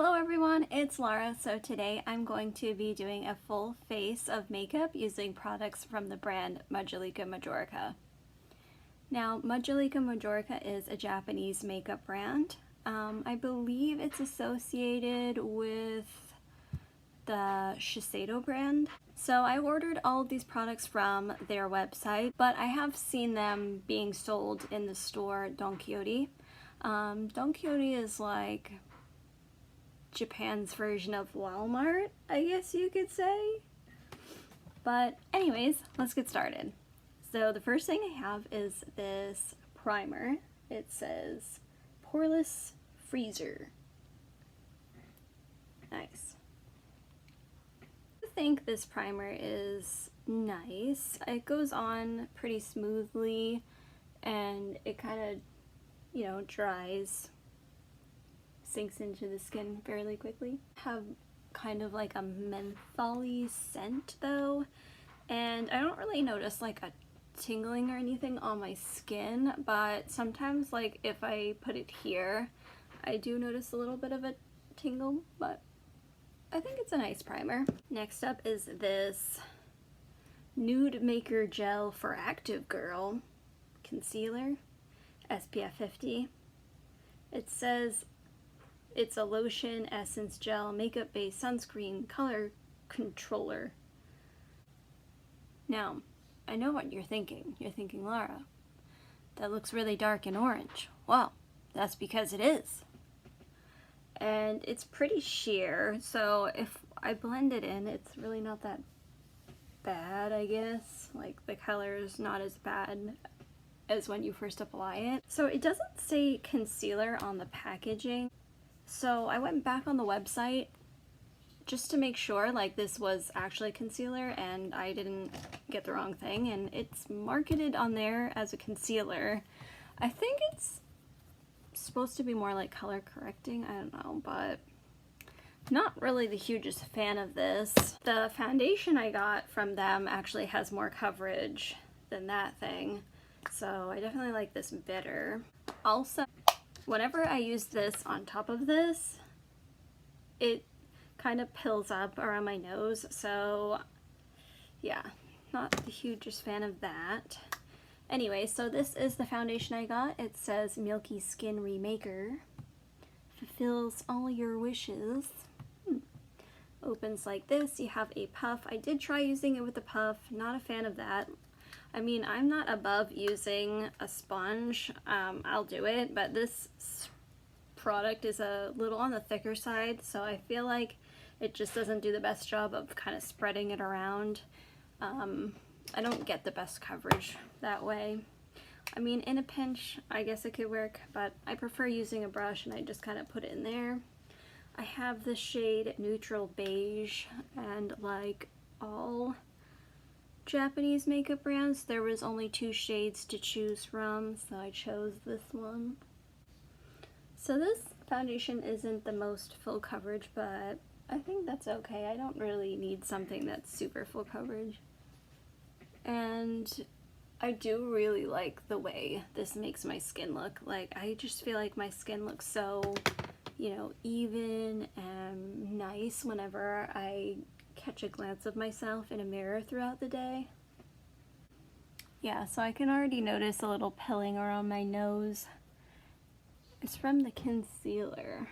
Hello everyone, it's Laura. So today I'm going to be doing a full face of makeup using products from the brand Majolica Majorca. Now, Majolica Majorca is a Japanese makeup brand. I believe it's associated with the Shiseido brand. So I ordered all of these products from their website, but I have seen them being sold in the store Don Quixote. Don Quixote is like Japan's version of Walmart, I guess you could say. But anyways, let's get started. So the first thing I have is this primer. It says Poreless Freezer. Nice. I think this primer is nice. It goes on pretty smoothly and it kind of, dries, sinks into the skin fairly quickly. Have kind of like a mentholy scent though, and I don't really notice like a tingling or anything on my skin, but sometimes like if I put it here I do notice a little bit of a tingle, but I think it's a nice primer. Next up is this Nude Maker Gel for Active Girl Concealer, SPF 50. It says it's a lotion, essence, gel, makeup-based sunscreen, color controller. Now, I know what you're thinking. You're thinking, Laura, that looks really dark and orange. Well, that's because it is. And it's pretty sheer, so if I blend it in, it's really not that bad, I guess. Like, the color is not as bad as when you first apply it. So it doesn't say concealer on the packaging. So I went back on the website just to make sure like this was actually concealer and I didn't get the wrong thing, and it's marketed on there as a concealer. I think it's supposed to be more like color correcting, I don't know, but not really the hugest fan of this. The foundation I got from them actually has more coverage than that thing, so I definitely like this better. Also, whenever I use this on top of this, it kind of pills up around my nose, so yeah, not the hugest fan of that. Anyway, so this is the foundation I got. It says Milky Skin Remaker. Fulfills all your wishes. Opens like this. You have a puff. I did try using it with the puff. Not a fan of that. I mean, I'm not above using a sponge. I'll do it, but this product is a little on the thicker side, so I feel like it just doesn't do the best job of kind of spreading it around. I don't get the best coverage that way. I mean, in a pinch, I guess it could work, but I prefer using a brush and I just kind of put it in there. I have the shade Neutral Beige, and like all Japanese makeup brands, there was only 2 shades to choose from, so I chose this one. So this foundation isn't the most full coverage, but I think that's okay. I don't really need something that's super full coverage. And I do really like the way this makes my skin look. Like, I just feel like my skin looks so, even and nice whenever I catch a glance of myself in a mirror throughout the day. Yeah, so I can already notice a little pilling around my nose. It's from the concealer.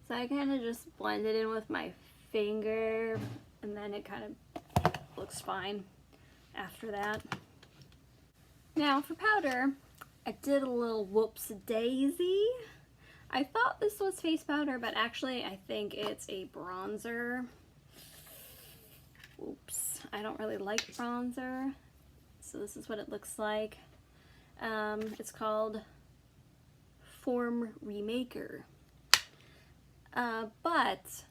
So I kind of just blend it in with my finger, and then it kind of looks fine after that. Now for powder, I did a little whoops-daisy. I thought this was face powder, but actually I think it's a bronzer. Oops, I don't really like bronzer. So this is what it looks like. It's called Form Remaker. But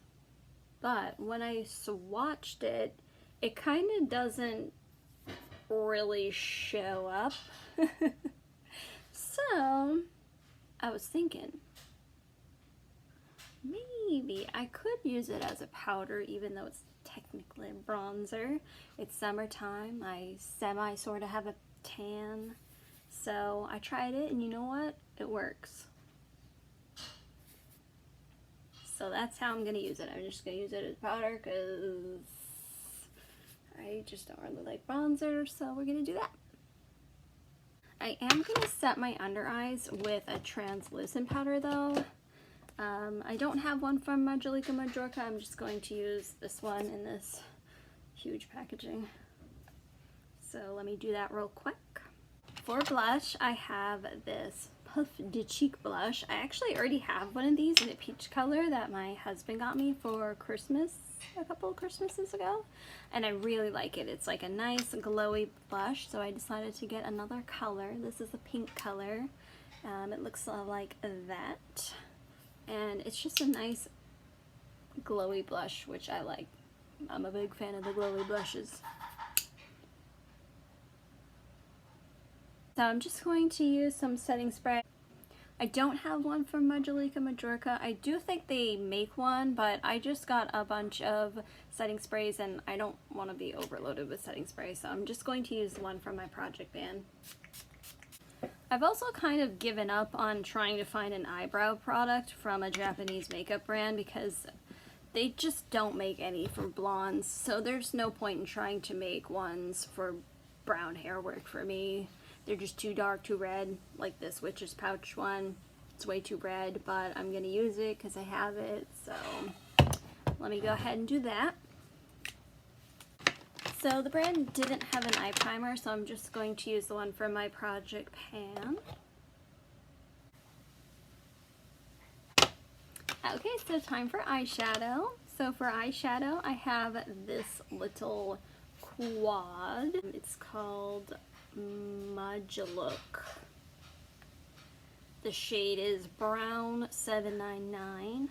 when I swatched it, it kind of doesn't really show up. So I was thinking, maybe I could use it as a powder, even though it's technically a bronzer. It's summertime. I sort of have a tan. So I tried it, and you know what? It works. So that's how I'm going to use it. I'm just going to use it as powder because I just don't really like bronzer, so we're going to do that. I am going to set my under eyes with a translucent powder though. I don't have one from Majolica Majorca. I'm just going to use this one in this huge packaging. So let me do that real quick. For blush, I have this Puff de Cheek blush. I actually already have one of these in a peach color that my husband got me for Christmas a couple of Christmases ago, and I really like it. It's like a nice glowy blush, so I decided to get another color. This is a pink color. It looks like that, and it's just a nice glowy blush, which I like. I'm a big fan of the glowy blushes. So I'm just going to use some setting spray. I don't have one from Majolica Majorca. I do think they make one, but I just got a bunch of setting sprays and I don't want to be overloaded with setting spray, so I'm just going to use one from my project ban. I've also kind of given up on trying to find an eyebrow product from a Japanese makeup brand because they just don't make any for blondes, so there's no point in trying to make ones for brown hair work for me. They're just too dark, too red, like this Witch's Pouch one. It's way too red, but I'm going to use it because I have it, so let me go ahead and do that. So the brand didn't have an eye primer, so I'm just going to use the one from my project pan. Okay, so time for eyeshadow. So for eyeshadow, I have this little quad. It's called Majolook. The shade is Brown 799.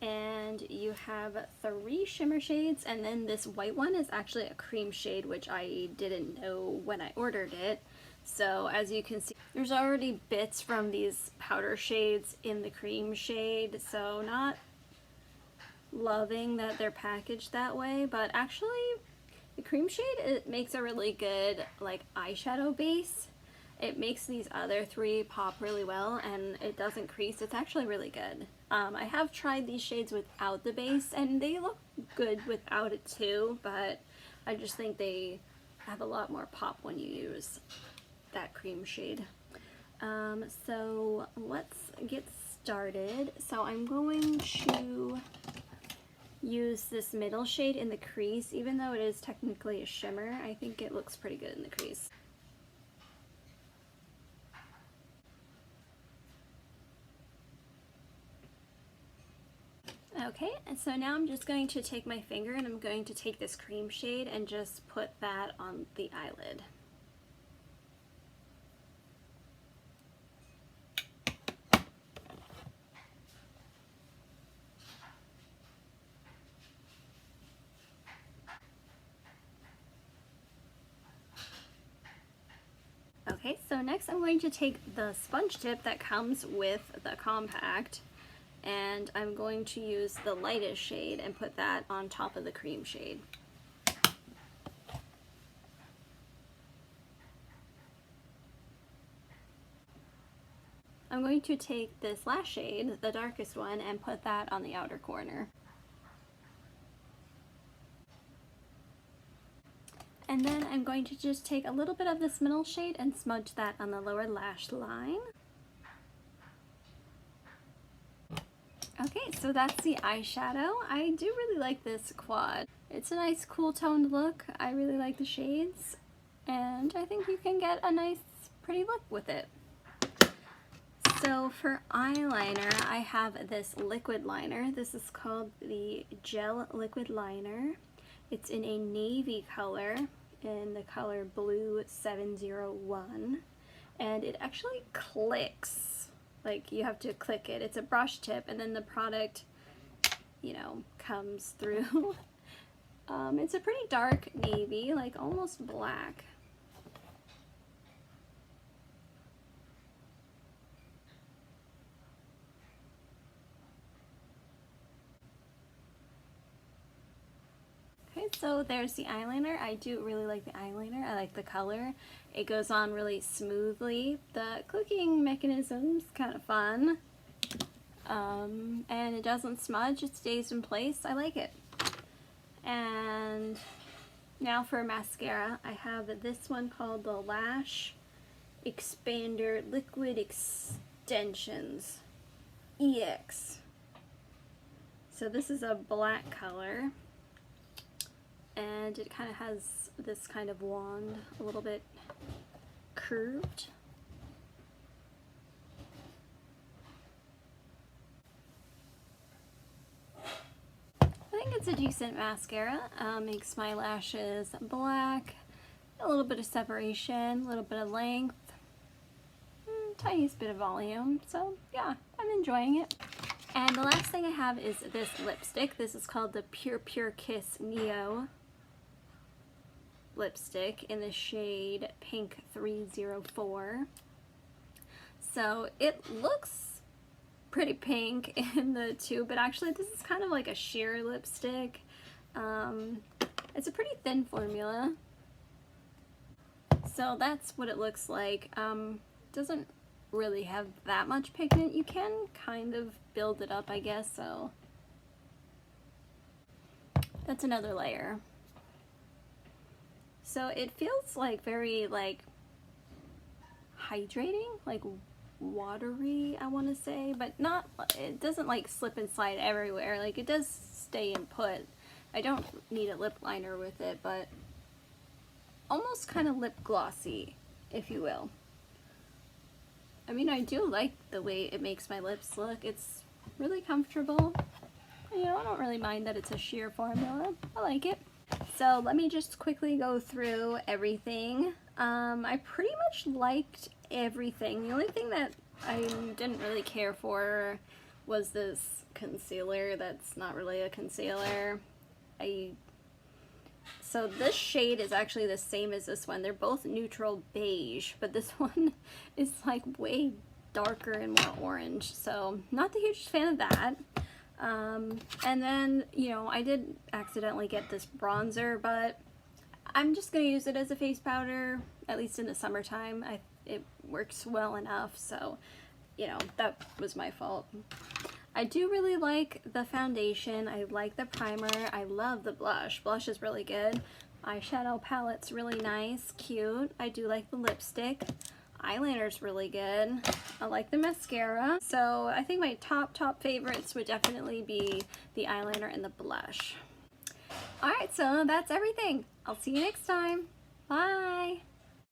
And you have 3 shimmer shades, and then this white one is actually a cream shade, which I didn't know when I ordered it. So as you can see, there's already bits from these powder shades in the cream shade, so not loving that they're packaged that way, but actually the cream shade, it makes a really good like eyeshadow base. It makes these other 3 pop really well, and it doesn't crease. It's actually really good. I have tried these shades without the base, and they look good without it too, but I just think they have a lot more pop when you use that cream shade. So let's get started. So I'm going to use this middle shade in the crease. Even though it is technically a shimmer, I think it looks pretty good in the crease. Okay, and so now I'm just going to take my finger and I'm going to take this cream shade and just put that on the eyelid. Okay, so next I'm going to take the sponge tip that comes with the compact, and I'm going to use the lightest shade and put that on top of the cream shade. I'm going to take this last shade, the darkest one, and put that on the outer corner. And then I'm going to just take a little bit of this middle shade and smudge that on the lower lash line. Okay, so that's the eyeshadow. I do really like this quad. It's a nice cool toned look. I really like the shades, and I think you can get a nice pretty look with it. So for eyeliner, I have this liquid liner. This is called the Gel Liquid Liner. It's in a navy color, in the color Blue 701, and it actually clicks. Like, you have to click it. It's a brush tip, and then the product, you know, comes through. It's a pretty dark navy, like almost black. Okay, so there's the eyeliner. I do really like the eyeliner. I like the color. It goes on really smoothly. The clicking mechanism's kind of fun. and it doesn't smudge, it stays in place. I like it. And now for mascara, I have this one called the Lash Expander Liquid Extensions EX. So this is a black color, and it kind of has this kind of wand, a little bit curved. I think it's a decent mascara. Makes my lashes black, a little bit of separation, a little bit of length, tiniest bit of volume. So yeah, I'm enjoying it. And the last thing I have is this lipstick. This is called the Pure Kiss Neo lipstick in the shade Pink 304. So it looks pretty pink in the tube, but actually this is kind of like a sheer lipstick. It's a pretty thin formula. So that's what it looks like. Doesn't really have that much pigment. You can kind of build it up, I guess, so that's another layer. So it feels like very like hydrating, like watery, I want to say, but not, it doesn't like slip and slide everywhere. Like it does stay and put. I don't need a lip liner with it, but almost kind of lip glossy, if you will. I mean, I do like the way it makes my lips look. It's really comfortable. You know, I don't really mind that it's a sheer formula. I like it. So let me just quickly go through everything. I pretty much liked everything. The only thing that I didn't really care for was this concealer that's not really a concealer. So this shade is actually the same as this one. They're both neutral beige, but this one is like way darker and more orange. So not the hugest fan of that. And then, you know, I did accidentally get this bronzer, but I'm just going to use it as a face powder, at least in the summertime. It works well enough, so, you know, that was my fault. I do really like the foundation. I like the primer. I love the blush. Blush is really good. Eyeshadow palette's really nice, cute. I do like the lipstick. Eyeliner's really good. I like the mascara. So I think my top favorites would definitely be the eyeliner and the blush. Alright, so that's everything. I'll see you next time. Bye!